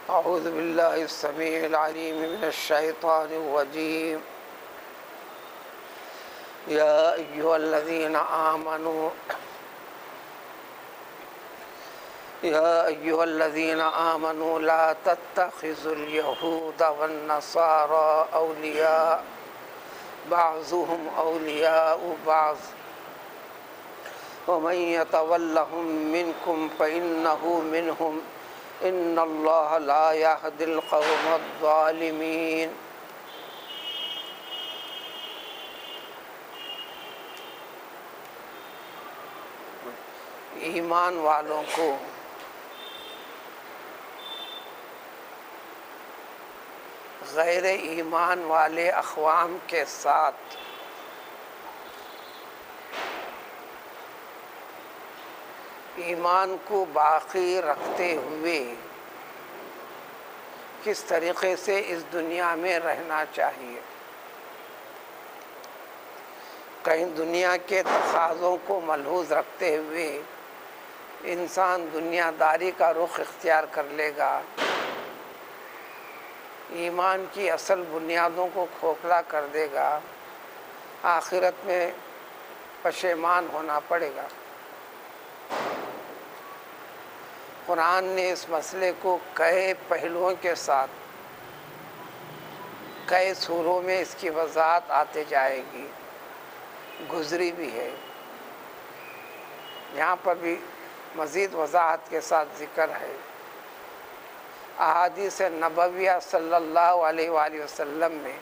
أعوذ بالله السميع العليم من الشيطان الرجيم يا أيها الذين آمنوا لا تتخذوا اليهود والنصارى أولياء بعضهم أولياء بعض ومن يتولهم منكم فإنه منهم إن الله لا يهدي القوم الظالمين۔ ایمان والوں کو غیر ایمان والے اقوام کے ساتھ ایمان کو باقی رکھتے ہوئے کس طریقے سے اس دنیا میں رہنا چاہیے۔ کہیں دنیا کے تقاضوں کو ملحوظ رکھتے ہوئے انسان دنیا داری کا رخ اختیار کر لے گا، ایمان کی اصل بنیادوں کو کھوکھلا کر دے گا، آخرت میں پشیمان ہونا پڑے گا۔ قرآن نے اس مسئلے کو کئی پہلوؤں کے ساتھ کئی سوروں میں اس کی وضاحت آتے جائے گی، گزری بھی ہے، یہاں پر بھی مزید وضاحت کے ساتھ ذکر ہے۔ احادیث نبویہ صلی اللہ علیہ وآلہ وسلم میں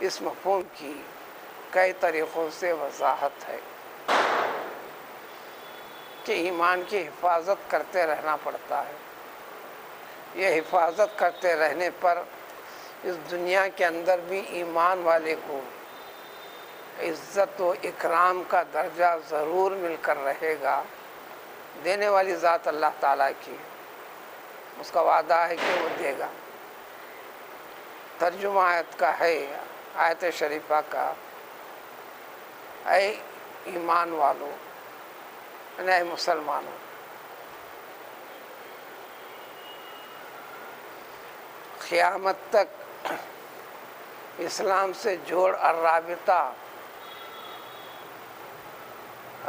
اس مفہوم کی کئی طریقوں سے وضاحت ہے کہ ایمان کی حفاظت کرتے رہنا پڑتا ہے۔ یہ حفاظت کرتے رہنے پر اس دنیا کے اندر بھی ایمان والے کو عزت و اکرام کا درجہ ضرور مل کر رہے گا۔ دینے والی ذات اللہ تعالیٰ کی، اس کا وعدہ ہے کہ وہ دے گا۔ ترجمہ آیت کا ہے، آیت شریفہ کا، اے ایمان والو، اے مسلمانوں، قیامت تک اسلام سے جوڑ اور رابطہ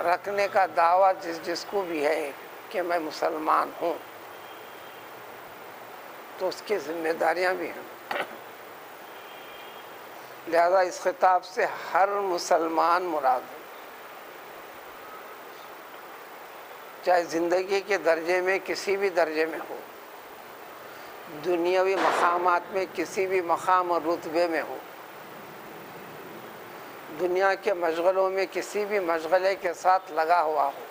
رکھنے کا دعویٰ جس کو بھی ہے کہ میں مسلمان ہوں، تو اس کی ذمہ داریاں بھی ہیں۔ لہذا اس خطاب سے ہر مسلمان مراد ہے، چاہے زندگی کے درجے میں کسی بھی درجے میں ہو، دنیاوی مقامات میں کسی بھی مقام اور رتبے میں ہو، دنیا کے مشغلوں میں کسی بھی مشغلے کے ساتھ لگا ہوا ہو،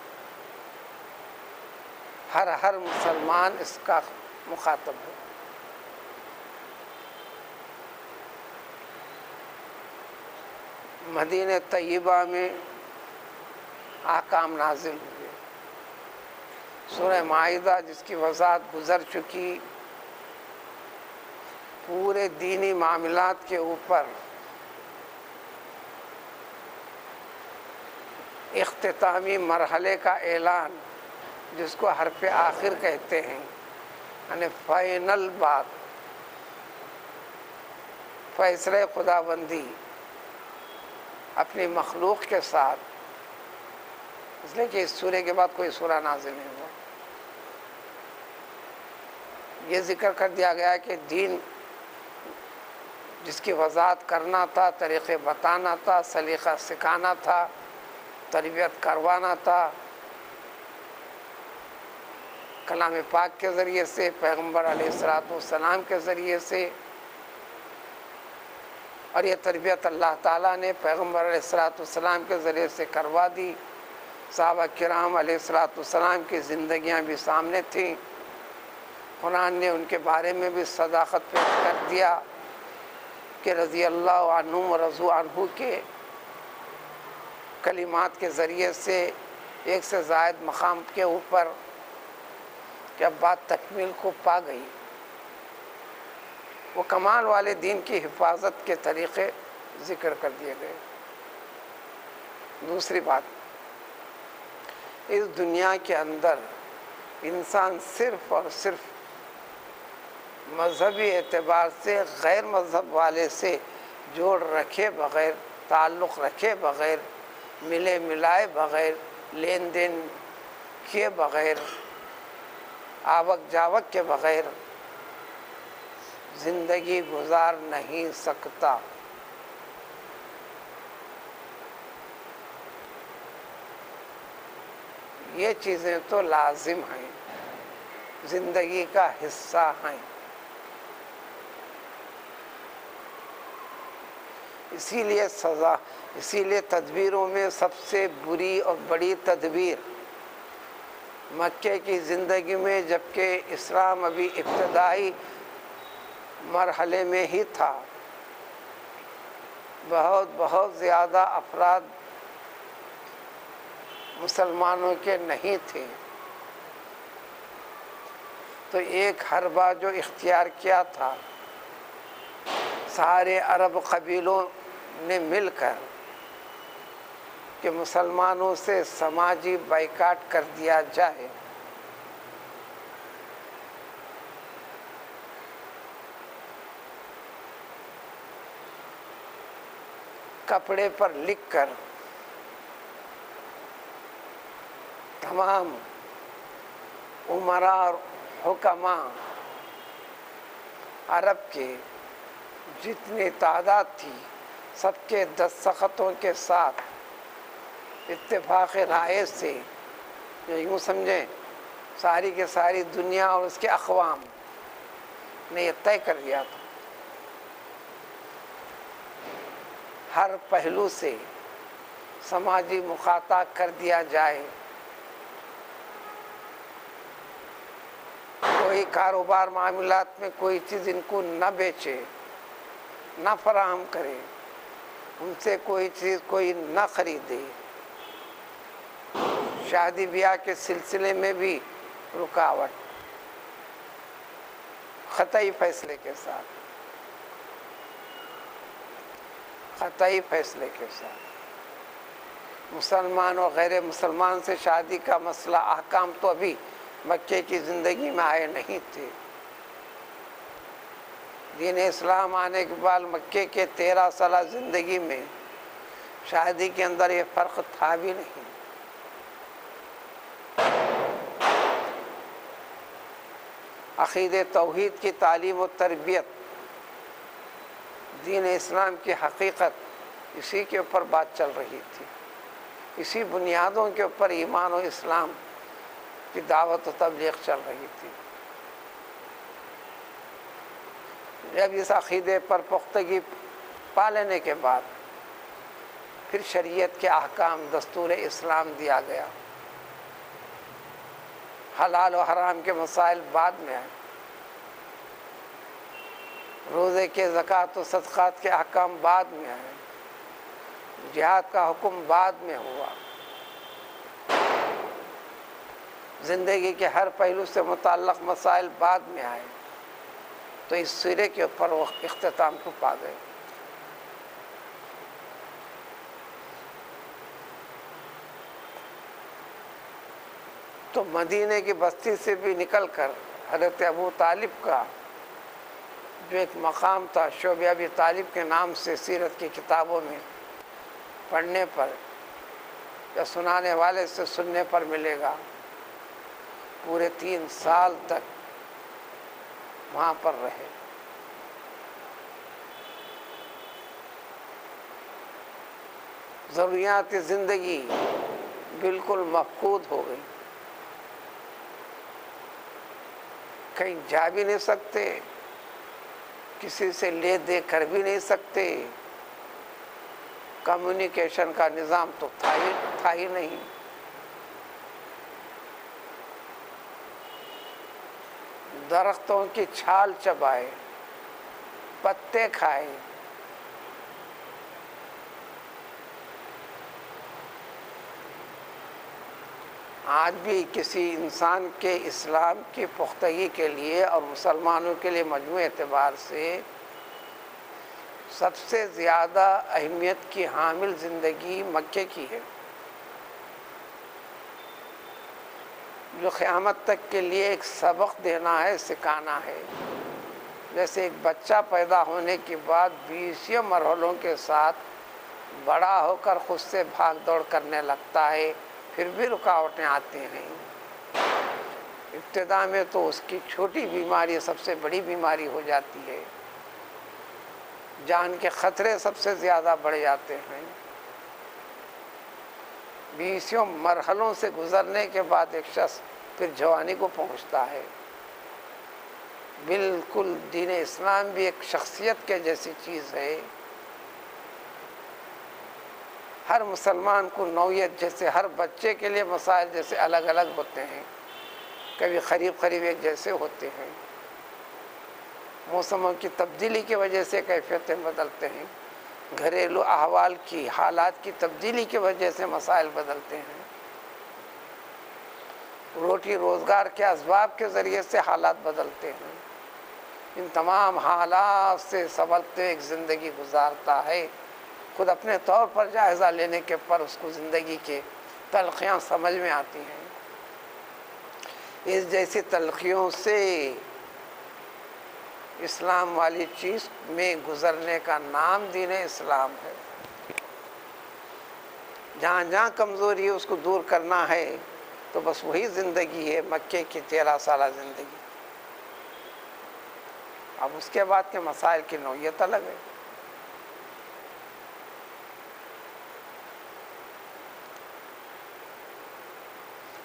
ہر مسلمان اس کا مخاطب ہے۔ مدینہ طیبہ میں احکام نازل ہوئے، سورہ مائدہ جس کی وضاحت گزر چکی، پورے دینی معاملات کے اوپر اختتامی مرحلے کا اعلان، جس کو حرف آخر کہتے ہیں، یعنی فائنل بات، فیصلہ خداوندی اپنی مخلوق کے ساتھ، اس لیے کہ اس سورے کے بعد کوئی سورہ نازل نہیں ہوا۔ یہ ذکر کر دیا گیا کہ دین جس کی وضاحت کرنا تھا، طریقے بتانا تھا، سلیقہ سکھانا تھا، تربیت کروانا تھا، کلام پاک کے ذریعے سے، پیغمبر علیہ السلام کے ذریعے سے، اور یہ تربیت اللہ تعالیٰ نے پیغمبر علیہ السلام کے ذریعے سے کروا دی۔ صحابہ کرام علیہ السلام کی زندگیاں بھی سامنے تھیں، قرآن نے ان کے بارے میں بھی صداقت پیش کر دیا کہ رضی اللہ عنہم و رضوا عنہ کے کلمات کے ذریعے سے ایک سے زائد مقام کے اوپر جب بات تکمیل کو پا گئی، وہ کمال والے دین کی حفاظت کے طریقے ذکر کر دیے گئے۔ دوسری بات، اس دنیا کے اندر انسان صرف اور صرف مذہبی اعتبار سے غیر مذہب والے سے جوڑ رکھے بغیر، تعلق رکھے بغیر، ملے ملائے بغیر، لین دین کیے بغیر، آوک جاوک کے بغیر زندگی گزار نہیں سکتا۔ یہ چیزیں تو لازم ہیں، زندگی کا حصہ ہیں۔ اسی لیے تدبیروں میں سب سے بری اور بڑی تدبیر مکے کی زندگی میں، جبکہ اسلام ابھی ابتدائی مرحلے میں ہی تھا، بہت زیادہ افراد مسلمانوں کے نہیں تھے، تو ایک حربہ جو اختیار کیا تھا سارے عرب قبیلوں نے مل کر کہ مسلمانوں سے سماجی بائیکاٹ کر دیا جائے۔ کپڑے پر لکھ کر تمام امراء اور حکماء عرب کے جتنی تعداد تھی سب کے دستخطوں کے ساتھ اتفاق رائے سے، یوں سمجھیں ساری کے ساری دنیا اور اس کے اقوام نے یہ طے کر دیا تھا ہر پہلو سے سماجی مقاطعہ کر دیا جائے، کوئی کاروبار معاملات میں کوئی چیز ان کو نہ بیچے، نہ فراہم کرے، ان سے کوئی چیز کوئی نہ خریدے، شادی بیاہ کے سلسلے میں بھی رکاوٹ، قطعی فیصلے کے ساتھ، قطعی فیصلے کے ساتھ۔ مسلمان اور غیر مسلمان سے شادی کا مسئلہ، احکام تو ابھی مکے کی زندگی میں آئے نہیں تھے۔ دین اسلام آنے کے بعد مکے کے 13 سالہ زندگی میں شادی کے اندر یہ فرق تھا بھی نہیں۔ عقید توحید کی تعلیم و تربیت، دین اسلام کی حقیقت، اسی کے اوپر بات چل رہی تھی، اسی بنیادوں کے اوپر ایمان و اسلام کی دعوت و تبلیغ چل رہی تھی۔ جب اس عقیدے پر پختگی پا لینے کے بعد پھر شریعت کے احکام، دستور اسلام دیا گیا، حلال و حرام کے مسائل بعد میں آئے، روزے کے زکوٰۃ و صدقات کے احکام بعد میں آئے، جہاد کا حکم بعد میں ہوا، زندگی کے ہر پہلو سے متعلق مسائل بعد میں آئے، تو اس سورے کے اوپر وہ اختتام کو پا گئے۔ تو مدینے کی بستی سے بھی نکل کر حضرت ابو طالب کا جو ایک مقام تھا، شعبہ ابی طالب کے نام سے سیرت کی کتابوں میں پڑھنے پر یا سنانے والے سے سننے پر ملے گا، پورے 3 سال تک وہاں پر رہے۔ ضروریات زندگی بالکل مفقود ہو گئی، کہیں جا بھی نہیں سکتے، کسی سے لے دے کر بھی نہیں سکتے، کمیونیکیشن کا نظام تو تھا ہی نہیں۔ درختوں کی چھال چبائے، پتے کھائے، آج بھی کسی انسان کے اسلام کی پختگی کے لیے اور مسلمانوں کے لیے مجموعی اعتبار سے سب سے زیادہ اہمیت کی حامل زندگی مکے کی ہے، جو قیامت تک کے لیے ایک سبق دینا ہے، سکھانا ہے۔ جیسے ایک بچہ پیدا ہونے کے بعد 20 مرحلوں کے ساتھ بڑا ہو کر خود سے بھاگ دوڑ کرنے لگتا ہے، پھر بھی رکاوٹیں آتی ہیں۔ ابتدا میں تو اس کی چھوٹی بیماری سب سے بڑی بیماری ہو جاتی ہے، جان کے خطرے سب سے زیادہ بڑھ جاتے ہیں۔ 20 مرحلوں سے گزرنے کے بعد ایک شخص پھر جوانی کو پہنچتا ہے۔ بالکل دین اسلام بھی ایک شخصیت کے جیسی چیز ہے۔ ہر مسلمان کو نوعیت جیسے ہر بچے کے لیے مسائل جیسے الگ الگ ہوتے ہیں، کبھی قریب ایک جیسے ہوتے ہیں، موسموں کی تبدیلی کی وجہ سے کیفیتیں بدلتے ہیں، گھریلو احوال کی حالات کی تبدیلی کی وجہ سے مسائل بدلتے ہیں، روٹی روزگار کے اسباب کے ذریعے سے حالات بدلتے ہیں۔ ان تمام حالات سے سنبھلتے ایک زندگی گزارتا ہے، خود اپنے طور پر جائزہ لینے کے پر اس کو زندگی کے تلخیاں سمجھ میں آتی ہیں۔ اس جیسی تلخیوں سے اسلام والی چیز میں گزرنے کا نام دین اسلام ہے۔ جہاں جہاں کمزوری ہے اس کو دور کرنا ہے، تو بس وہی زندگی ہے مکے کی 13 سالہ زندگی۔ اب اس کے بعد کے مسائل کی نوعیت الگ ہے۔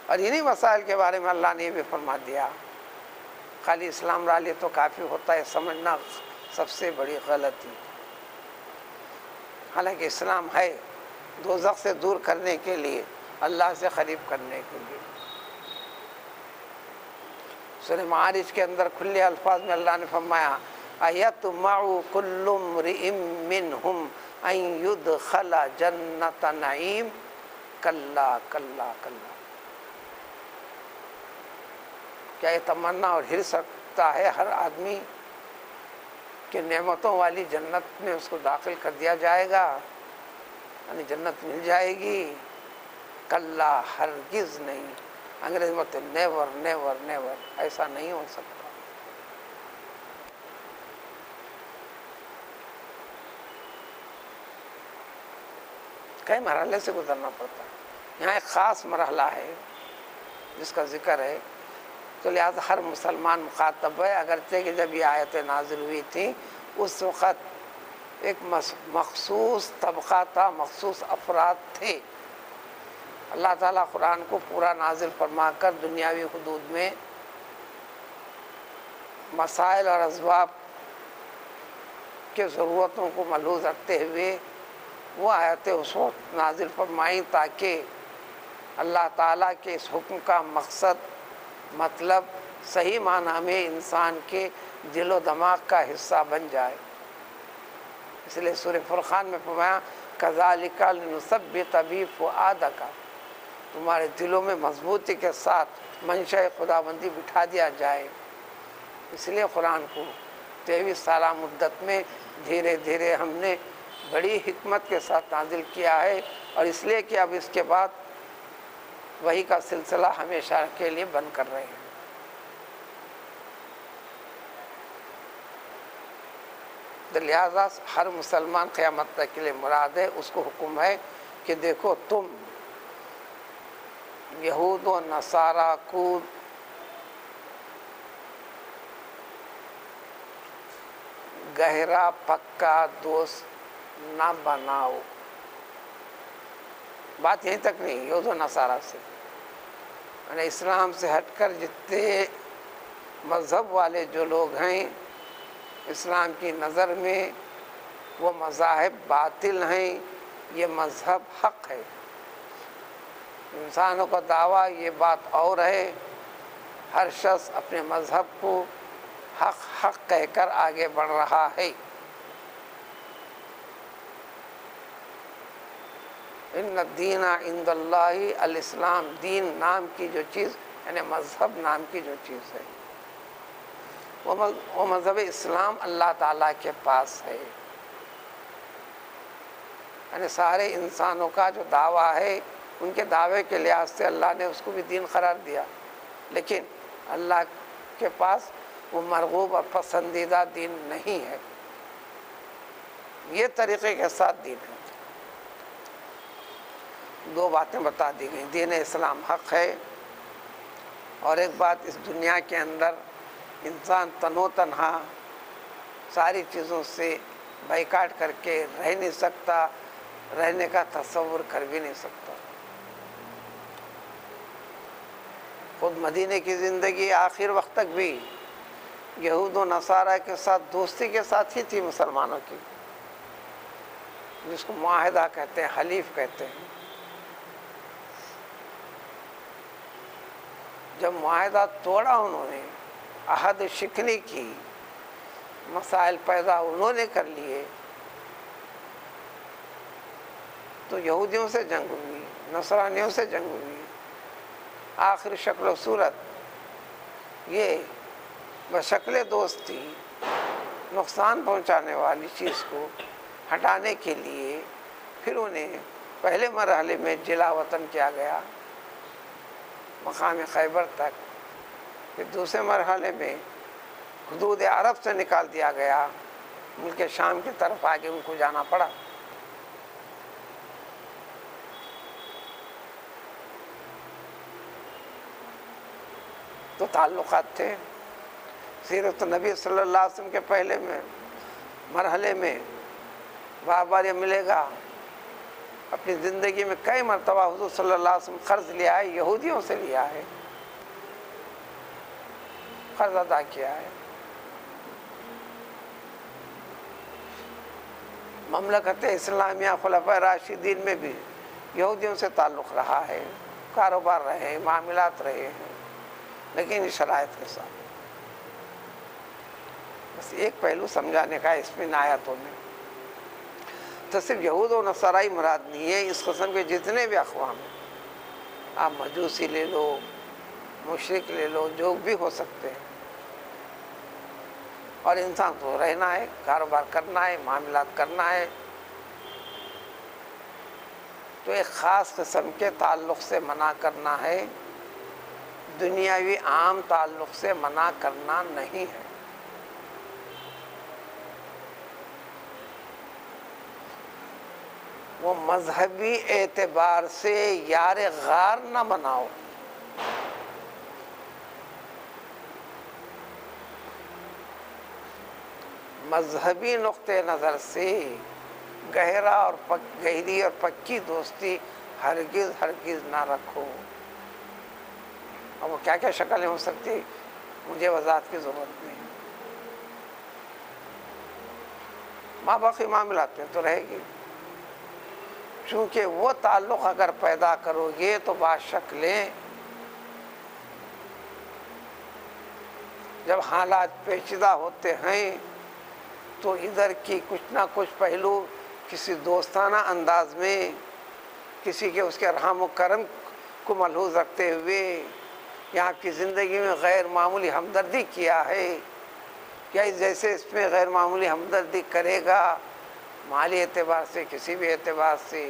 اور انہی مسائل کے بارے میں اللہ نے یہ بھی فرما دیا، خالی اسلام را لے تو کافی ہوتا ہے سمجھنا سب سے بڑی غلطی۔ حالانکہ اسلام ہے دوزخ سے دور کرنے کے لیے، اللہ سے قریب کرنے کے لیے۔ سورہ معارج کے اندر کھلے الفاظ میں اللہ نے فرمایا اَيَطْمَعُ كُلُّ امْرِئٍ مِّنْهُمْ أَن يُدْخَلَ جَنَّةَ نَعِيمٍ کلا کلا کلا۔ کیا یہ تمنا اور حرص رکھتا ہے ہر آدمی کہ نعمتوں والی جنت میں اس کو داخل کر دیا جائے گا، یعنی جنت مل جائے گی؟ کلا، ہرگز نہیں۔ انگریزی میں تو نیور نیور نیور، ایسا نہیں ہو سکتا۔ کئی مرحلے سے گزرنا پڑتا ہے، یہاں ایک خاص مرحلہ ہے جس کا ذکر ہے، تو لہٰذا ہر مسلمان مخاطب ہے، اگرچہ کہ جب یہ آیتیں نازل ہوئی تھیں اس وقت ایک مخصوص طبقہ تھا، مخصوص افراد تھے۔ اللہ تعالیٰ قرآن کو پورا نازل فرما کر دنیاوی حدود میں مسائل اور اسباب کے ضرورتوں کو ملحوظ رکھتے ہوئے وہ آیتیں اس وقت نازل فرمائیں تاکہ اللہ تعالیٰ کے اس حکم کا مقصد، مطلب صحیح معنی میں انسان کے دل و دماغ کا حصہ بن جائے۔ اس لیے سورہ فرقان میں فرمایا کذالک لنثبت بہ فؤادک، تمہارے دلوں میں مضبوطی کے ساتھ منشاء خداوندی بٹھا دیا جائے۔ اس لیے قرآن کو 23 سالہ مدت میں دھیرے دھیرے ہم نے بڑی حکمت کے ساتھ نازل کیا ہے، اور اس لیے کہ اب اس کے بعد وحی کا سلسلہ ہمیشہ کے لیے بند کر رہے ہیں۔ تو لہٰذا ہر مسلمان قیامت تک کے لیے مراد ہے، اس کو حکم ہے کہ دیکھو تم یہود و نصارہ کو گہرا پکا دوست نہ بناؤ۔ بات یہیں تک نہیں، یہود و نصارہ سے، یعنی اسلام سے ہٹ کر جتنے مذہب والے جو لوگ ہیں، اسلام کی نظر میں وہ مذاہب باطل ہیں، یہ مذہب حق ہے۔ انسانوں کا دعویٰ یہ بات اور ہے، ہر شخص اپنے مذہب کو حق حق کہہ کر آگے بڑھ رہا ہے۔ ان الدین عند اللہ الاسلام، دین نام کی جو چیز یعنی مذہب نام کی جو چیز ہے وہ مذہب اسلام اللہ تعالیٰ کے پاس ہے۔ یعنی سارے انسانوں کا جو دعویٰ ہے، ان کے دعوے کے لحاظ سے اللہ نے اس کو بھی دین قرار دیا، لیکن اللہ کے پاس وہ مرغوب اور پسندیدہ دین نہیں ہے، یہ طریقے کے ساتھ دین ہے۔ دو باتیں بتا دی گئیں، دین اسلام حق ہے، اور ایک بات اس دنیا کے اندر انسان تنو تنہا ساری چیزوں سے بائیکاٹ کر کے رہ نہیں سکتا، رہنے کا تصور کر بھی نہیں سکتا۔ خود مدینے کی زندگی آخر وقت تک بھی یہود و نصارہ کے ساتھ دوستی کے ساتھ ہی تھی مسلمانوں کی، جس کو معاہدہ کہتے ہیں، حلیف کہتے ہیں۔ جب معاہدہ توڑا انہوں نے، عہد شکنی کی، مسائل پیدا انہوں نے کر لیے، تو یہودیوں سے جنگ ہوئی، نصرانیوں سے جنگ ہوئی۔ آخر شکل و صورت یہ بشکل دوست تھی، نقصان پہنچانے والی چیز کو ہٹانے کے لیے پھر انہیں پہلے مرحلے میں جلا وطن کیا گیا مقام خیبر تک، پھر دوسرے مرحلے میں حدود عرب سے نکال دیا گیا، ملک شام کی طرف آگے ان کو جانا پڑا۔ تو تعلقات تھے۔ سیرت نبی صلی اللہ علیہ وسلم کے پہلے میں مرحلے میں بار بار یہ ملے گا، اپنی زندگی میں کئی مرتبہ حضور صلی اللہ علیہ وسلم قرض لیا ہے، یہودیوں سے لیا ہے، قرض ادا کیا ہے۔ مملکت اسلامیہ خلفاء راشدین میں بھی یہودیوں سے تعلق رہا ہے، کاروبار رہے ہیں، معاملات رہے ہیں، لیکن اس شرائط کے ساتھ۔ بس ایک پہلو سمجھانے کا اس میں ان آیاتوں میں، تو صرف یہود و نصارائی مراد نہیں ہے، اس قسم کے جتنے بھی اقوام ہیں، آپ مجوسی لے لو، مشرک لے لو، جو بھی ہو سکتے ہیں، اور انسان تو رہنا ہے، کاروبار کرنا ہے، معاملات کرنا ہے، تو ایک خاص قسم کے تعلق سے منع کرنا ہے، دنیاوی عام تعلق سے منع کرنا نہیں ہے۔ وہ مذہبی اعتبار سے یار غار نہ بناؤ، مذہبی نقطہ نظر سے گہری اور پکی دوستی ہرگز ہرگز نہ رکھو۔ اب وہ کیا کیا شکلیں ہو سکتی مجھے وضاحت کی ضرورت نہیں، ماں باپ کے معاملات میں تو رہے گی، چونکہ وہ تعلق اگر پیدا کرو گے تو باشکلیں جب حالات پیچیدہ ہوتے ہیں تو ادھر کی کچھ نہ کچھ پہلو کسی دوستانہ انداز میں، کسی کے اس کے رحم و کرم کو ملحوظ رکھتے ہوئے، یا آپ کی زندگی میں غیر معمولی ہمدردی کیا ہے، یا جیسے اس میں غیر معمولی ہمدردی کرے گا مالی اعتبار سے، کسی بھی اعتبار سے،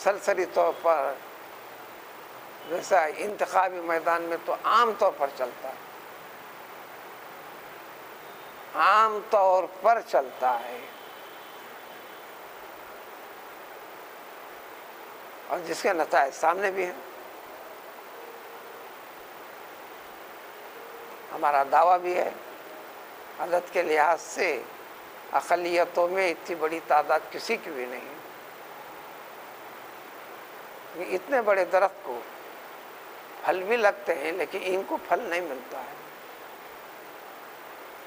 سلسلی طور پر، ویسا انتخابی میدان میں تو عام طور پر چلتا ہے، عام طور پر چلتا ہے، اور جس کے نتائج سامنے بھی ہیں۔ ہمارا دعویٰ بھی ہے، عدد کے لحاظ سے اقلیتوں میں اتنی بڑی تعداد کسی کی بھی نہیں، اتنے بڑے درخت کو پھل بھی لگتے ہیں لیکن ان کو پھل نہیں ملتا ہے۔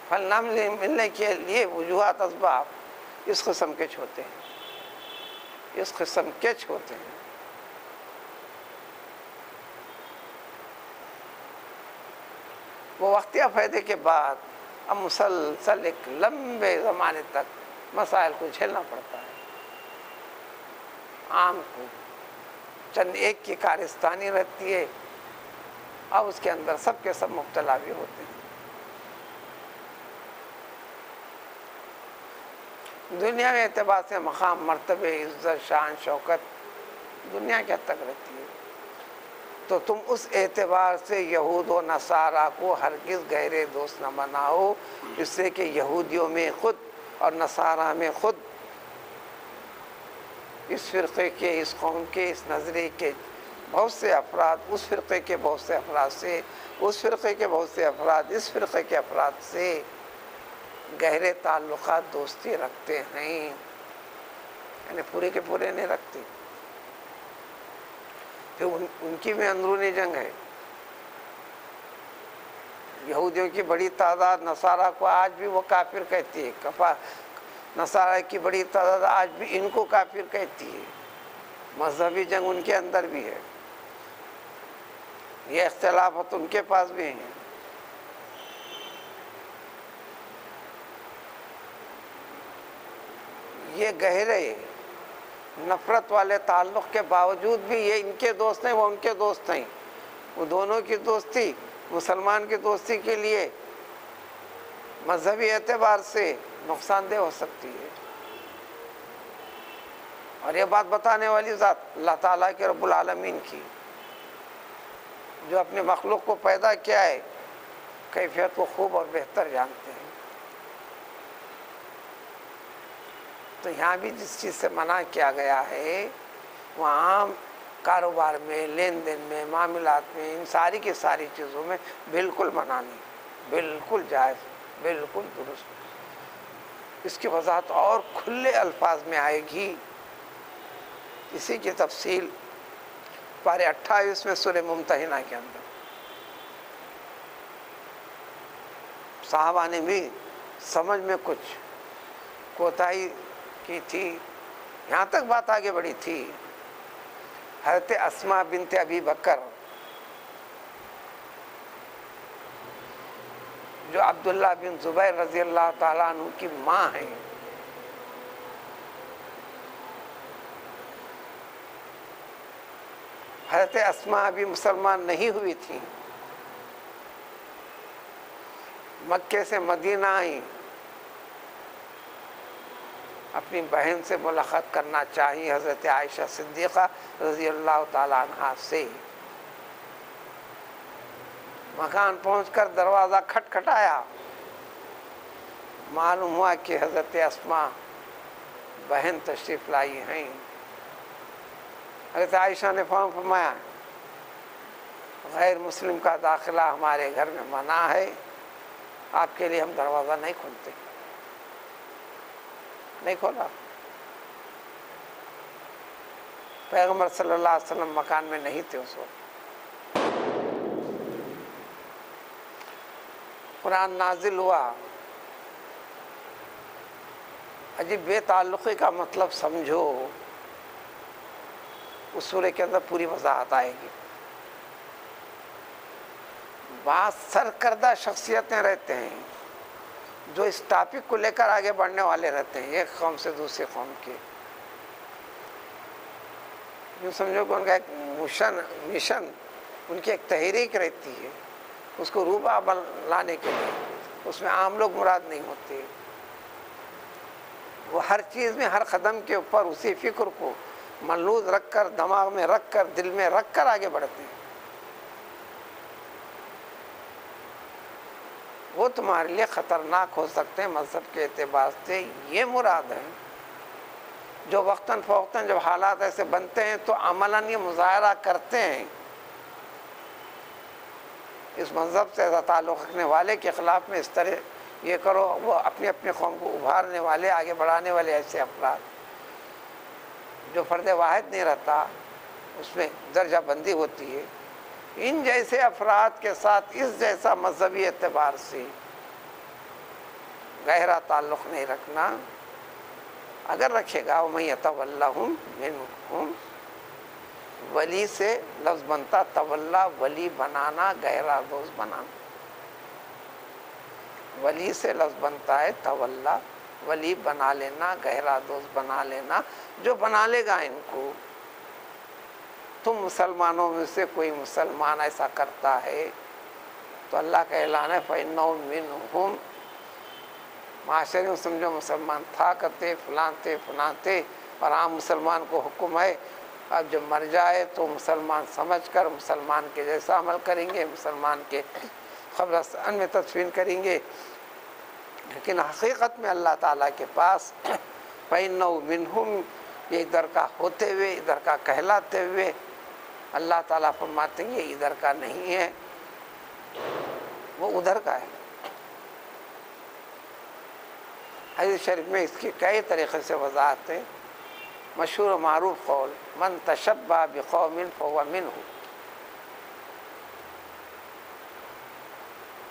پھل نہ ملنے کے لیے وجوہات اسباب اس قسم کے ہوتے ہیں، اس قسم کے ہوتے ہیں۔ وہ وقتیہ فائدے کے بعد اب مسلسل ایک لمبے زمانے تک مسائل کو جھیلنا پڑتا ہے، عام کو چند ایک کی کارستانی رہتی ہے، اب اس کے اندر سب کے سب مبتلا بھی ہوتے ہیں۔ دنیا میں اعتبار سے مقام، مرتبے، عزت، شان، شوکت دنیا کے حد تک رہتی ہے، تو تم اس اعتبار سے یہود و نصارہ کو ہرگز گہرے دوست نہ بناؤ، اس سے کہ یہودیوں میں خود اور نصارہ میں خود اس فرقے کے، اس قوم کے، اس نظریے کے بہت سے افراد اس فرقے کے بہت سے افراد سے، اس فرقے کے بہت سے افراد اس فرقے کے افراد سے گہرے تعلقات دوستی رکھتے ہیں، یعنی پورے کے پورے نہیں رکھتے۔ پھر ان کی بھی اندرونی جنگ ہے۔ یہودیوں کی بڑی تعداد نصارہ کو آج بھی وہ کافر کہتی ہے، نصارہ کی بڑی تعداد آج بھی ان کو کافر کہتی ہے۔ مذہبی جنگ ان کے اندر بھی ہے، یہ اختلافات ان کے پاس بھی ہیں۔ یہ گہرے نفرت والے تعلق کے باوجود بھی یہ ان کے دوست ہیں، وہ ان کے دوست ہیں۔ وہ دونوں کی دوستی مسلمان کی دوستی کے لیے مذہبی اعتبار سے نقصان دہ ہو سکتی ہے، اور یہ بات بتانے والی ذات اللہ تعالیٰ کے رب العالمین کی، جو اپنے مخلوق کو پیدا کیا ہے، کیفیت کو خوب اور بہتر جانتے ہیں۔ تو یہاں بھی جس چیز سے منع کیا گیا ہے وہ عام کاروبار میں، لین دین میں، معاملات میں، ان ساری کی ساری چیزوں میں بالکل منع نہیں، بالکل جائز، بالکل درست۔ اس کی وضاحت اور کھلے الفاظ میں آئے گی، اسی کی تفصیل پارے 28 میں سورہ ممتحنہ کے اندر۔ صحابہ نے بھی سمجھ میں کچھ کوتاہی کی تھی، یہاں تک بات آگے بڑھی تھی۔ حضرت اسماء بنت ابی بکر جو عبداللہ بن زبیر رضی اللہ تعالیٰ عنہ کی ماں ہیں، حضرت اسماء ابھی مسلمان نہیں ہوئی تھیں، مکے سے مدینہ آئیں، اپنی بہن سے ملاقات کرنا چاہی حضرت عائشہ صدیقہ رضی اللہ تعالیٰ عنہا سے۔ مکان پہنچ کر دروازہ کھٹکھٹایا، معلوم ہوا کہ حضرت اسماء بہن تشریف لائی ہیں۔ حضرت عائشہ نے فرمایا غیر مسلم کا داخلہ ہمارے گھر میں منع ہے، آپ کے لیے ہم دروازہ نہیں کھولتے۔ نہیں کھولا۔ پیغمبر صلی اللہ علیہ وسلم مکان میں نہیں تھے اس وقت۔ قرآن نازل ہوا، عجیب بے تعلقی کا مطلب سمجھو، اس سورے کے اندر پوری وضاحت آئے گی۔ بعض سرکردہ شخصیتیں رہتے ہیں جو اس ٹاپک کو لے کر آگے بڑھنے والے رہتے ہیں، ایک قوم سے دوسری قوم کے۔ یوں سمجھو کہ ان کا ایک مشن، ان کی ایک تحریک رہتی ہے، اس کو روبہ لانے کے لیے، اس میں عام لوگ مراد نہیں ہوتے۔ وہ ہر چیز میں، ہر قدم کے اوپر اسی فکر کو ملحوظ رکھ کر، دماغ میں رکھ کر، دل میں رکھ کر آگے بڑھتے ہیں۔ وہ تمہارے لیے خطرناک ہو سکتے ہیں مذہب کے اعتبار سے، یہ مراد ہے۔ جو وقتاً فوقتاً جب حالات ایسے بنتے ہیں تو عملاً یہ مظاہرہ کرتے ہیں، اس مذہب سے تعلق رکھنے والے کے خلاف میں اس طرح یہ کرو۔ وہ اپنی اپنی قوم کو ابھارنے والے، آگے بڑھانے والے ایسے افراد، جو فرد واحد نہیں رہتا، اس میں درجہ بندی ہوتی ہے۔ ان جیسے افراد کے ساتھ اس جیسا مذہبی اعتبار سے گہرا تعلق نہیں رکھنا۔ اگر رکھے گا وَمَن يَتَوَلَّهُم مِّنكُمْ، ولی سے لفظ بنتا تولا، ولی بنانا، گہرا دوست بنانا۔ ولی سے لفظ بنتا ہے تولا، ولی بنا لینا، گہرا دوست بنا لینا۔ جو بنا لے گا ان کو، تم مسلمانوں میں سے کوئی مسلمان ایسا کرتا ہے تو اللہ کا اعلان ہے فَإِنَّهُم مِّنْهُمْ، معاشرے میں سمجھو مسلمان تھا کرتے، فلاں تھے، اور عام مسلمان کو حکم ہے اب جب مر جائے تو مسلمان سمجھ کر مسلمان کے جیسا عمل کریں گے، مسلمان کے قبرستان میں تدفین کریں گے، لیکن حقیقت میں اللہ تعالیٰ کے پاس فَإِنَّهُ مِنْهُمْ، یہ ادھر کا ہوتے ہوئے ادھر کا کہلاتے ہوئے اللہ تعالیٰ فرماتے ہیں یہ ادھر کا نہیں ہے، وہ ادھر کا ہے۔ حدیث شریف میں اس کی کئی طریقے سے وضاحت ہے۔ مشہور و معروف قول من تشبہ بقوم فہو منہ،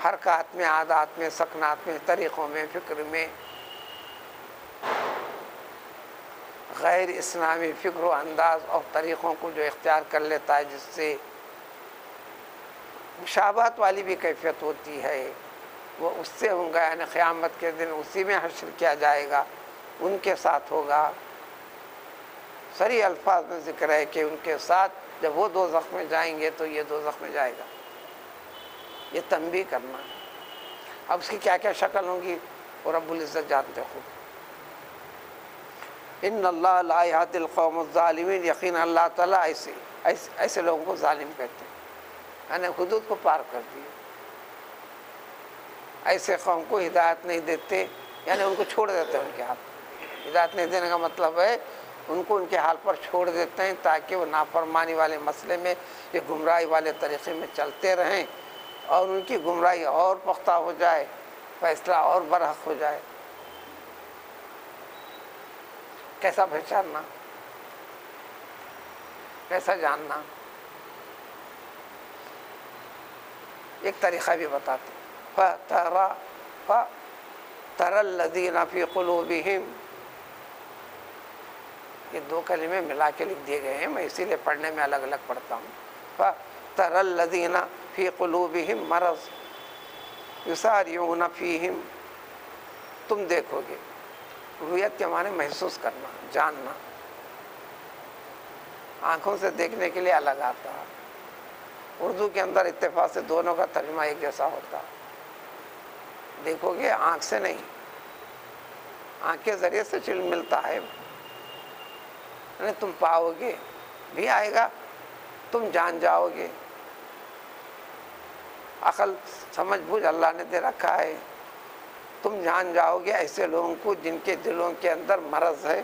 حرکات میں، عادات میں، سکنات میں، طریقوں میں، فکر میں غیر اسلامی فکر و انداز اور طریقوں کو جو اختیار کر لیتا ہے، جس سے مشابہت والی بھی کیفیت ہوتی ہے، وہ اس سے ہوں گا، یعنی قیامت کے دن اسی میں حشر کیا جائے گا، ان کے ساتھ ہوگا۔ صریح الفاظ میں ذکر ہے کہ ان کے ساتھ جب وہ دوزخ میں جائیں گے تو یہ دوزخ میں جائے گا۔ یہ تنبیہ کرنا ہے۔ اب اس کی کیا کیا شکل ہوں گی وہ رب العزت جانتے خود۔ ان اللہ لا یہدی القوم الظالمین، یقین اللہ تعالیٰ ایسے لوگوں کو ظالم کہتے ہیں، یعنی حدود کو پار کر دیے، ایسے قوم کو ہدایت نہیں دیتے، یعنی ان کو چھوڑ دیتے ہیں ان کے ہاتھ۔ ہدایت نہیں دینے کا مطلب ہے ان کو ان کے حال پر چھوڑ دیتے ہیں تاکہ وہ نافرمانی والے مسئلے میں، یہ گمراہی والے طریقے میں چلتے رہیں اور ان کی گمراہی اور پختہ ہو جائے، فیصلہ اور برحق ہو جائے۔ کیسا پہچاننا، کیسا جاننا، ایک طریقہ بھی بتاتے فَتَرَى الَّذِينَ فِي قُلُوبِهِمْ، یہ دو کلمے ملا کے لکھ دیے گئے ہیں، میں اسی لیے پڑھنے میں الگ الگ پڑھتا ہوں۔ فَتَرَى الَّذِينَ فِي قُلُوبِهِمْ مَرَضٌ يُسَارِعُونَ فِيهِمْ، تم دیکھو گے، رویت کے معنی محسوس کرنا، جاننا، آنکھوں سے دیکھنے کے لیے الگ آتا ہے، اردو کے اندر اتفاق سے دونوں کا ترجمہ ایک جیسا ہوتا ہے۔ دیکھو گے آنکھ سے نہیں، آنکھ کے ذریعے سے علم ملتا ہے، یعنی تم پاؤ گے بھی آئے گا، تم جان جاؤ گے۔ عقل سمجھ بوجھ اللہ نے دے رکھا ہے، تم جان جاؤ گے ایسے لوگوں کو جن کے دلوں کے اندر مرض ہے،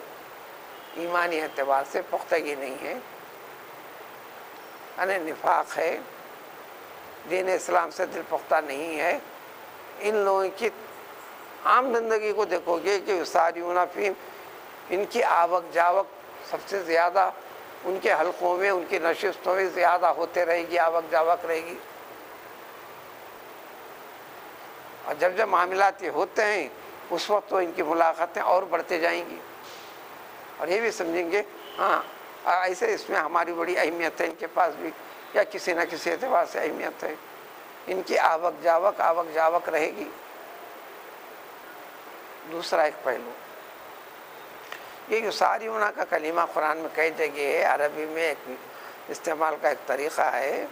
ایمانی اعتبار سے پختگی نہیں ہے، یعنی نفاق ہے، دین اسلام سے دل پختہ نہیں ہے۔ ان لوگوں کی عام زندگی کو دیکھو گے کہ یسارعون فیہم، ان کی آوک جاوک سب سے زیادہ ان کے حلقوں میں، ان کی نشستوں میں زیادہ ہوتے رہے گی، آوک جاوک رہے گی، اور جب جب معاملات یہ ہوتے ہیں اس وقت تو ان کی ملاقاتیں اور بڑھتے جائیں گی، اور یہ بھی سمجھیں گے ہاں ایسے اس میں ہماری بڑی اہمیت ہے، ان کے پاس بھی یا کسی نہ کسی اعتبار سے اہمیت ہے، ان کی آوک جاوک رہے گی۔ دوسرا ایک پہلو، یہ یسارعون کا کلمہ قرآن میں کئی جگہ ہے، عربی میں ایک استعمال کا ایک طریقہ ہے،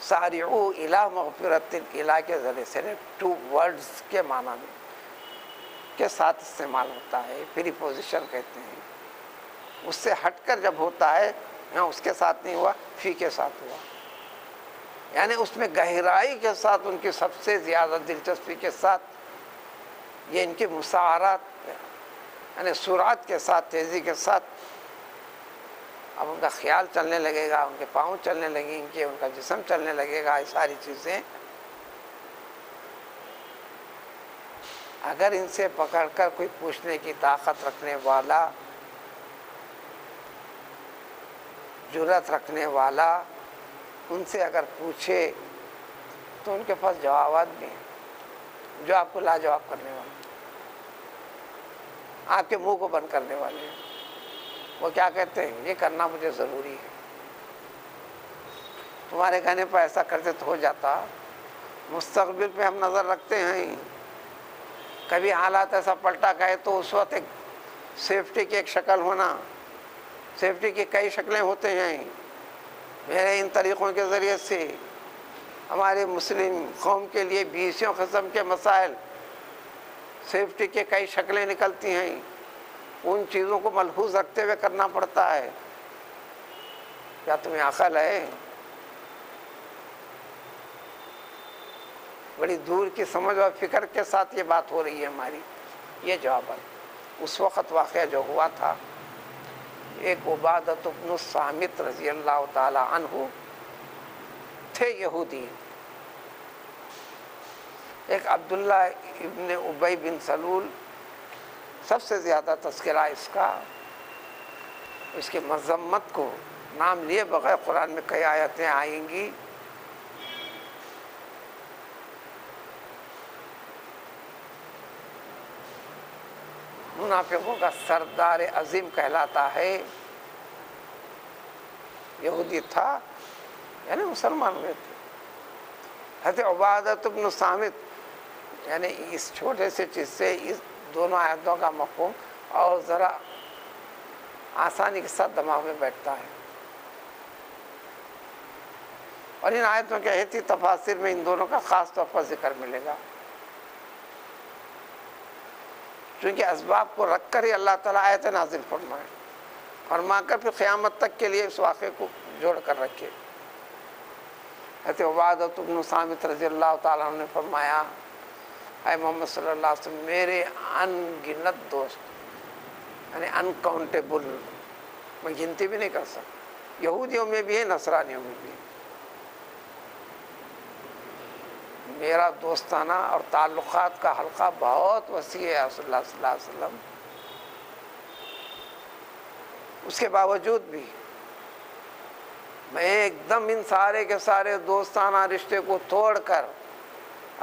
سارعو الی مغفرۃ، الی کے ذریعے سے ٹو ورڈز کے معنی میں کے ساتھ استعمال ہوتا ہے، پریپوزیشن کہتے ہیں۔ اس سے ہٹ کر جب ہوتا ہے، یہاں اس کے ساتھ نہیں ہوا، فی کے ساتھ ہوا، یعنی اس میں گہرائی کے ساتھ، ان کی سب سے زیادہ دلچسپی کے ساتھ، یہ ان کی مسارات یعنی سرعت کے ساتھ، تیزی کے ساتھ اب ان کا خیال چلنے لگے گا، ان کے پاؤں چلنے لگیں گے، ان کا جسم چلنے لگے گا، یہ ساری چیزیں اگر ان سے پکڑ کر کوئی پوچھنے کی طاقت رکھنے والا، جرأت رکھنے والا ان سے اگر پوچھے تو ان کے پاس جوابات بھی ہیں جو آپ کو لاجواب کرنے والے، آپ کے منہ کو بند کرنے والے ہیں۔ وہ کیا کہتے ہیں؟ یہ کرنا مجھے ضروری ہے، تمہارے کہنے پر ایسا کرتے تو ہو جاتا۔ مستقبل پہ ہم نظر رکھتے ہیں، کبھی حالات ایسا پلٹا گئے تو اس وقت ایک سیفٹی کی ایک شکل ہونا، سیفٹی کی کئی شکلیں ہوتے ہیں، میرے ان طریقوں کے ذریعے سے ہمارے مسلم قوم کے لیے 20 قسم کے مسائل، سیفٹی کے کئی شکلیں نکلتی ہیں، ان چیزوں کو ملحوظ رکھتے ہوئے کرنا پڑتا ہے۔ کیا تمہیں عقل ہے؟ بڑی دور کی سمجھ اور فکر کے ساتھ یہ بات ہو رہی ہے ہماری. یہ جواب ہے. اس وقت واقعہ جو ہوا تھا، ایک عبادۃ بن الصامت رضی اللہ تعالی عنہ تھے یہودی، ایک عبداللہ ابن ابی بن سلول، سب سے زیادہ تذکرہ اس کا، اس کی مذمت کو نام لیے بغیر قرآن میں کئی آیتیں آئیں گی. منافقوں کا سردار عظیم کہلاتا ہے. یہودی تھا یعنی مسلمان ہوئے تھے. حضرت عبادۃ بن صامت، یعنی اس چھوٹے سے چیز سے اس دونوں آیتوں کا مفہوم اور ذرا آسانی کے ساتھ دماغ میں بیٹھتا ہے. اور ان آیتوں کے ایتی تفاسیر میں ان دونوں کا خاص طور پر ذکر ملے گا، چونکہ اسباب کو رکھ کر ہی اللہ تعالیٰ آیت نازل فرما کر پھر قیامت تک کے لیے اس واقعے کو جوڑ کر رکھے. حضرت عبادۃ بن صامت رضی اللہ تعالیٰ عنہ نے فرمایا، اے محمد صلی اللہ علیہ وسلم، میرے ان گنت دوست، یعنی انکاؤنٹیبل، میں گنتی بھی نہیں کر سکتا، یہودیوں میں بھی ہے، نصرانیوں میں بھی ہے. میرا دوستانہ اور تعلقات کا حلقہ بہت وسیع ہے صلی اللہ علیہ وسلم. اس کے باوجود بھی میں ایک دم ان سارے کے سارے دوستانہ رشتے کو توڑ کر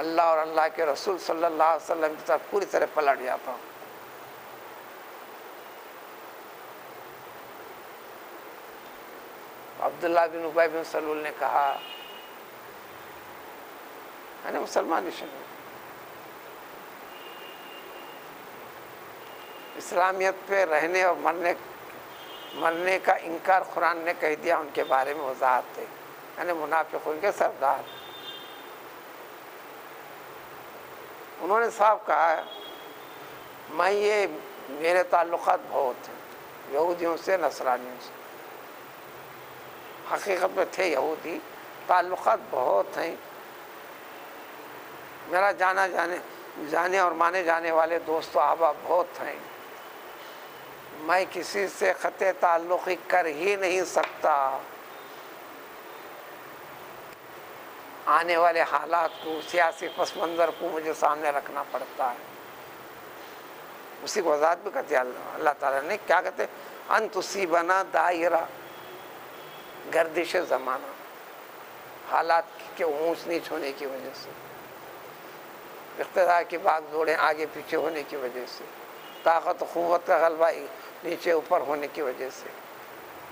اللہ اور اللہ کے رسول صلی اللہ علیہ وسلم کی طرف پوری طرح پلٹ جاتا ہوں. عبداللہ بن ابی بن سلول نے کہا، میں نے مسلمان نشن اسلامیت پہ رہنے اور مرنے کا انکار قرآن نے کہہ دیا. ان کے بارے میں وضاحت ہے، یعنی منافقوں کے سردار. انہوں نے صاف کہا، میں میرے تعلقات بہت ہیں یہودیوں سے، نصرانیوں سے. حقیقت میں تھے یہودی، تعلقات بہت ہیں. میرا جانے اور مانے جانے والے دوست و احباب بہت ہیں. میں کسی سے قطع تعلق کر ہی نہیں سکتا. آنے والے حالات کو، سیاسی پس منظر کو مجھے سامنے رکھنا پڑتا ہے. اسی کو وضاحت بھی کرتے اللہ تعالیٰ نے، کیا کہتے، ان تصیبنا دائرہ، گردش زمانہ، حالات کے اونچ نیچ ہونے کی وجہ سے، اقتدار کی باغ دوڑیں آگے پیچھے ہونے کی وجہ سے، طاقت و قوت کا غلبہ نیچے اوپر ہونے کی وجہ سے،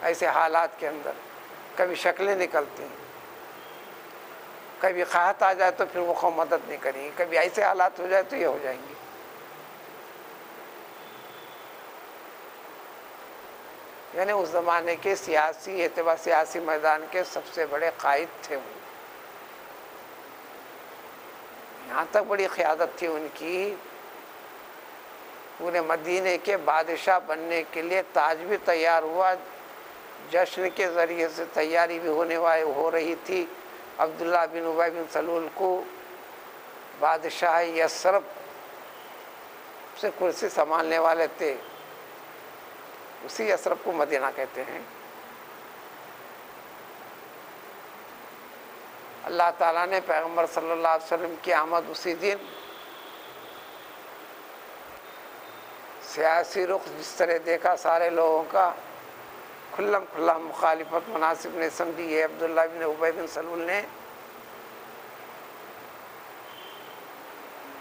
ایسے حالات کے اندر کبھی شکلیں نکلتی ہیں، کبھی قحط آ جائے تو پھر وہ قوم مدد نہیں کریں گی، کبھی ایسے حالات ہو جائے تو یہ ہو جائیں گے. یعنی اس زمانے کے سیاسی اعتبار، سیاسی میدان کے سب سے بڑے قائد تھے وہ. یہاں تک بڑی قیادت تھی ان کی، پورے مدینے کے بادشاہ بننے کے لیے تاج بھی تیار ہوا، جشن کے ذریعے سے تیاری بھی ہو رہی تھی. عبداللہ بن ابی بن سلول کو بادشاہ یثرب سے کرسی سنبھالنے والے تھے. اسی یثرب کو مدینہ کہتے ہیں. اللہ تعالیٰ نے پیغمبر صلی اللہ علیہ وسلم کی آمد اسی دن، سیاسی رخ جس طرح دیکھا سارے لوگوں کا، کھلم کھلا مخالفت مناسب نے سمجھی ہے. عبداللہ بن ابی بن سلول نے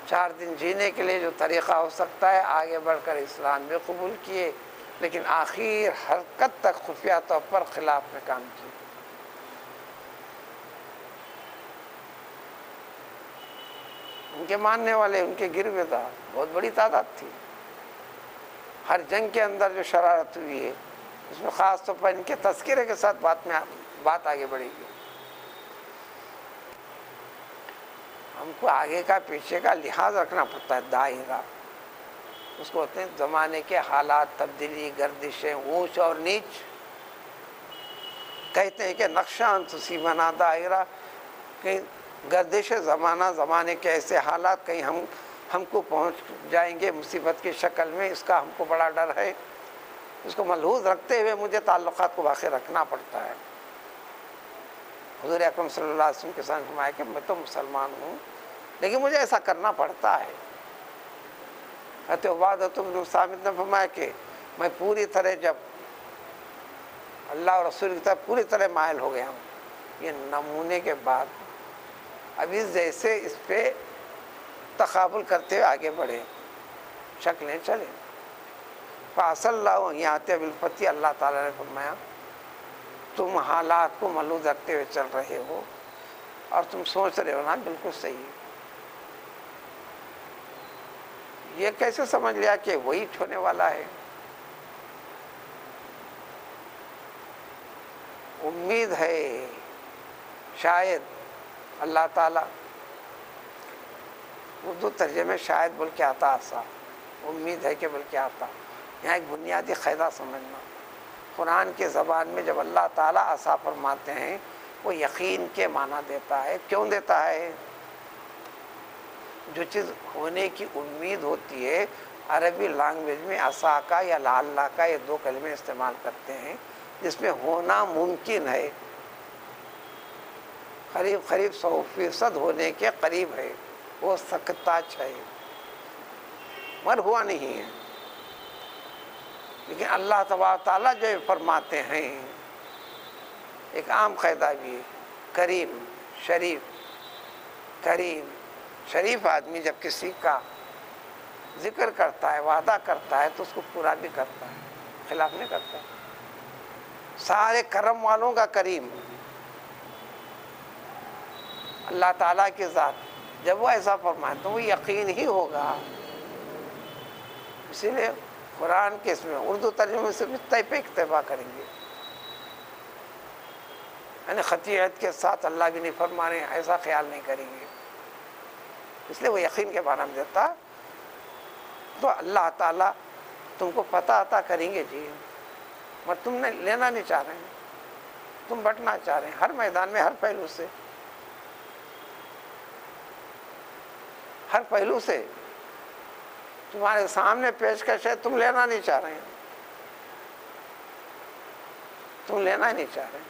4 دن جینے کے لیے جو طریقہ ہو سکتا ہے آگے بڑھ کر اسلام بھی قبول کیے، لیکن آخر حرکت تک خفیہ طور پر خلاف میں کام کیے. ان کے ماننے والے، ان کے گرویدار بہت بڑی تعداد تھی. ہر جنگ کے اندر جو شرارت ہوئی ہے اس میں خاص طور پر ان کے تذکرے کے ساتھ بات آگے بڑھے گی. ہم کو آگے کا پیچھے کا لحاظ رکھنا پڑتا ہے. دائرہ اس کو ہوتے ہیں زمانے کے حالات، تبدیلی، گردشیں، اونچ اور نیچ. کہتے ہیں کہ نقشہ تصیبنا دائرہ، کہیں گردش زمانہ، زمانے کے ایسے حالات کہیں ہم کو پہنچ جائیں گے مصیبت کی شکل میں، اس کا ہم کو بڑا ڈر ہے۔ اس کو ملحوظ رکھتے ہوئے مجھے تعلقات کو باقی رکھنا پڑتا ہے۔ حضور اکرم صلی اللہ علیہ وسلم کے ساتھ فرمایا کہ میں تو مسلمان ہوں لیکن مجھے ایسا کرنا پڑتا ہے۔ حضرت عبادۃ بن صامت نے فرمایا کہ میں پوری طرح جب اللہ اور رسول کی طرف پوری طرح مائل ہو گیا ہوں، یہ نمونے کے بعد اب اس جیسے اس پہ تقابل کرتے ہوئے آگے بڑھے، شکلیں چلے۔ فَأَصَلَّ اللَّهُ یہاں آتے بالفتح، اللہ تعالیٰ نے فرمایا تم حالات کو ملحوظ رکھتے ہوئے چل رہے ہو اور تم سوچ رہے ہو نا بالکل صحیح ہے۔ یہ کیسے سمجھ لیا کہ وہی چھونے والا ہے؟ امید ہے شاید اللہ تعالیٰ، اردو ترجمے شاید بول کے آتا آسا، امید ہے کہ بول کے آتا۔ یہاں ایک بنیادی قاعدہ سمجھنا، قرآن کی زبان میں جب اللہ تعالیٰ عصا فرماتے ہیں وہ یقین کے معنی دیتا ہے۔ کیوں دیتا ہے؟ جو چیز ہونے کی امید ہوتی ہے، عربی لینگویج میں عصا کا یا لعل کا یہ دو کلمے استعمال کرتے ہیں جس میں ہونا ممکن ہے، قریب 100% ہونے کے قریب ہے، ہو سکتا ہے مگر ہوا نہیں ہے۔ لیکن اللہ تبارک تعالیٰ جو فرماتے ہیں، ایک عام قاعدہ بھی ہے، کریم شریف آدمی جب کسی کا ذکر کرتا ہے، وعدہ کرتا ہے تو اس کو پورا بھی کرتا ہے، خلاف نہیں کرتا۔ سارے کرم والوں کا کریم اللہ تعالیٰ کی ذات، جب وہ ایسا فرمائے تو وہ یقین ہی ہوگا۔ اسی لیے قرآن کے اس میں اردو ترجمے سے اتنا پہ اکتفا کریں گے، یعنی خطیت کے ساتھ اللہ بھی نہیں فرما رہے ہیں ایسا خیال نہیں کریں گے، اس لیے وہ یقین کے بارے میں دیتا تو اللہ تعالیٰ تم کو پتہ عطا کریں گے جی، مگر تم نے لینا نہیں چاہ رہے ہیں، تم بٹنا چاہ رہے ہیں ہر میدان میں، ہر پہلو سے تمہارے سامنے پیشکش ہے، تم لینا نہیں چاہ رہے ہیں، تم لینا ہی نہیں چاہ رہے ہیں۔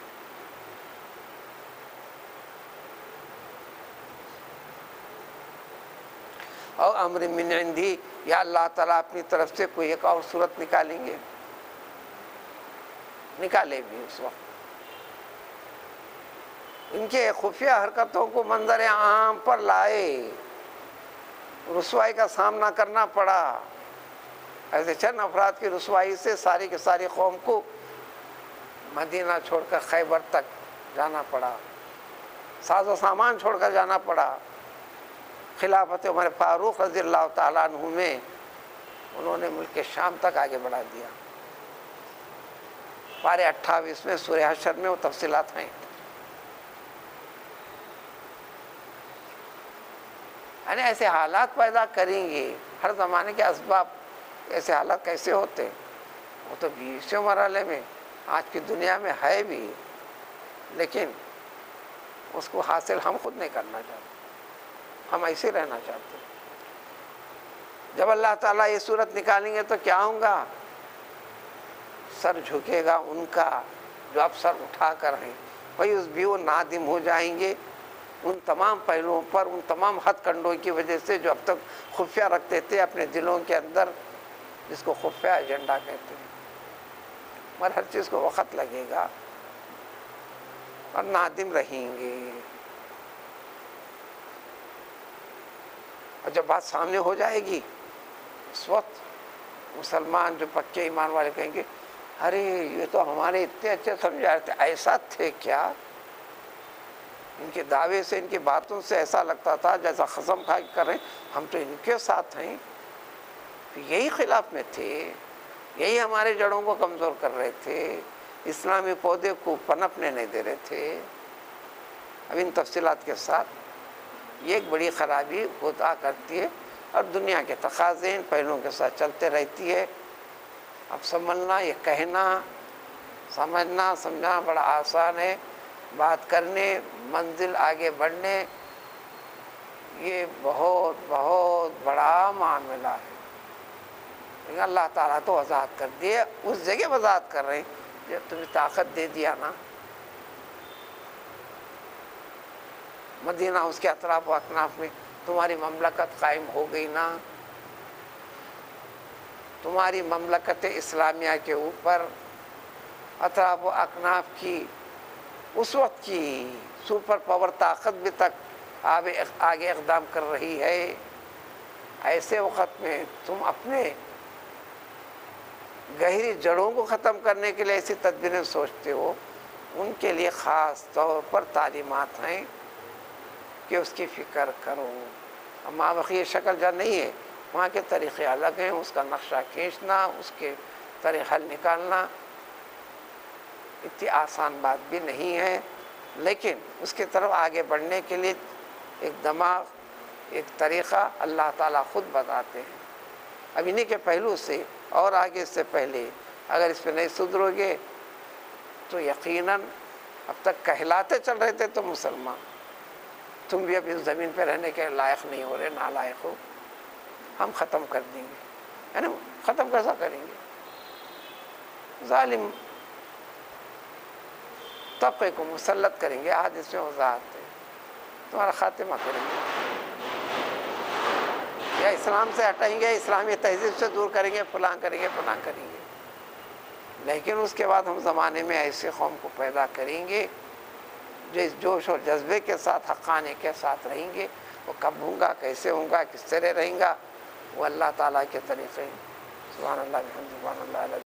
اور امر من عندی، یا اللہ تعالیٰ اپنی طرف سے کوئی ایک اور صورت نکالیں گے، نکالے بھی اس وقت۔ ان کے خفیہ حرکتوں کو منظر عام پر لائے، رسوائی کا سامنا کرنا پڑا۔ ایسے چند افراد کی رسوائی سے ساری کی ساری قوم کو مدینہ چھوڑ کر خیبر تک جانا پڑا، ساز و سامان چھوڑ کر جانا پڑا۔ خلافت عمر فاروق رضی اللہ تعالیٰ عنہ میں انہوں نے ملک شام تک آگے بڑھا دیا۔ پارے 28 میں سورہ حشر میں وہ تفصیلات ہیں۔ یعنی ایسے حالات پیدا کریں گے، ہر زمانے کے اسباب ایسے حالات کیسے ہوتے ہیں، وہ تو 20ویں مرحلے میں آج کی دنیا میں ہے بھی، لیکن اس کو حاصل ہم خود نہیں کرنا چاہتے، ہم ایسے رہنا چاہتے ہیں۔ جب اللہ تعالیٰ یہ صورت نکالیں گے تو کیا ہوگا؟ سر جھکے گا ان کا جو اب سر اٹھا کر ہیں، بھائی اس بھی وہ نادم ہو جائیں گے ان تمام پہلوؤں پر، ان تمام ہتھ کنڈوں کی وجہ سے جو اب تک خفیہ رکھتے تھے اپنے دلوں کے اندر، جس کو خفیہ ایجنڈا کہتے ہیں۔ مگر ہر چیز کو وقت لگے گا اور نادم رہیں گے، اور جب بات سامنے ہو جائے گی اس وقت مسلمان جو پکے ایمان والے کہیں گے ارے یہ تو ہمارے اتنے اچھے سمجھا رہے تھے، ایسا تھے کیا؟ ان کے دعوے سے، ان کی باتوں سے ایسا لگتا تھا جیسا قسم کھا کے کر رہے ہیں ہم تو ان کے ساتھ ہیں، یہی خلاف میں تھے، یہی ہمارے جڑوں کو کمزور کر رہے تھے، اسلامی پودے کو پنپنے نہیں دے رہے تھے۔ اب ان تفصیلات کے ساتھ یہ ایک بڑی خرابی ہوتا کرتی ہے، اور دنیا کے تقاضے ان پہلوؤں کے ساتھ چلتے رہتی ہے۔ اب سنبھلنا، یہ کہنا سمجھنا سمجھنا بڑا آسان ہے، بات کرنے، منزل آگے بڑھنے، یہ بہت بہت بڑا معاملہ ہے۔ لیکن اللہ تعالیٰ تو وضاحت کر دیے، اس جگہ وضاحت کر رہے ہیں جب تمہیں طاقت دے دیا نا، مدینہ اس کے اطراف و اکناف میں تمہاری مملکت قائم ہو گئی نا، تمہاری مملکت اسلامیہ کے اوپر اطراف و اکناف کی اس وقت کی سپر پاور طاقت بھی تک آگے اقدام کر رہی ہے، ایسے وقت میں تم اپنے گہری جڑوں کو ختم کرنے کے لیے ایسی تدبیریں سوچتے ہو، ان کے لیے خاص طور پر تعلیمات ہیں کہ اس کی فکر کرو۔ ماں بخی شکل جا نہیں ہے، وہاں کے طریقے الگ ہیں، اس کا نقشہ کھینچنا، اس کے طریق حل نکالنا اتنی آسان بات بھی نہیں ہے، لیکن اس کی طرف آگے بڑھنے کے لیے ایک دماغ، ایک طریقہ اللہ تعالیٰ خود بتاتے ہیں۔ اب انہی کے پہلو سے اور آگے اس سے پہلے اگر اس پہ نہیں سدھرو گے تو یقیناً اب تک کہلاتے چل رہے تھے تو مسلمان، تم بھی اب اس زمین پہ رہنے کے لائق نہیں ہو رہے، نالائق ہو، ہم ختم کر دیں گے، یعنی ختم کیسا کریں گے؟ ظالم طبقے کو مسلط کریں گے، آج اس میں وضاحت ہے، تمہارا خاتمہ کریں گے، یا اسلام سے ہٹائیں گے، اسلامی تہذیب سے دور کریں گے، فلاں کریں گے، فلاں کریں گے، لیکن اس کے بعد ہم زمانے میں ایسی قوم کو پیدا کریں گے جو اس جوش اور جذبے کے ساتھ حقانی کے ساتھ رہیں گے۔ وہ کب ہوں گا، کیسے ہوں گا، کس طرح رہیں گا، وہ اللہ تعالیٰ کے طریقے ہیں۔ سبحان اللہ بحمدہ، سبحان اللہ العظیم۔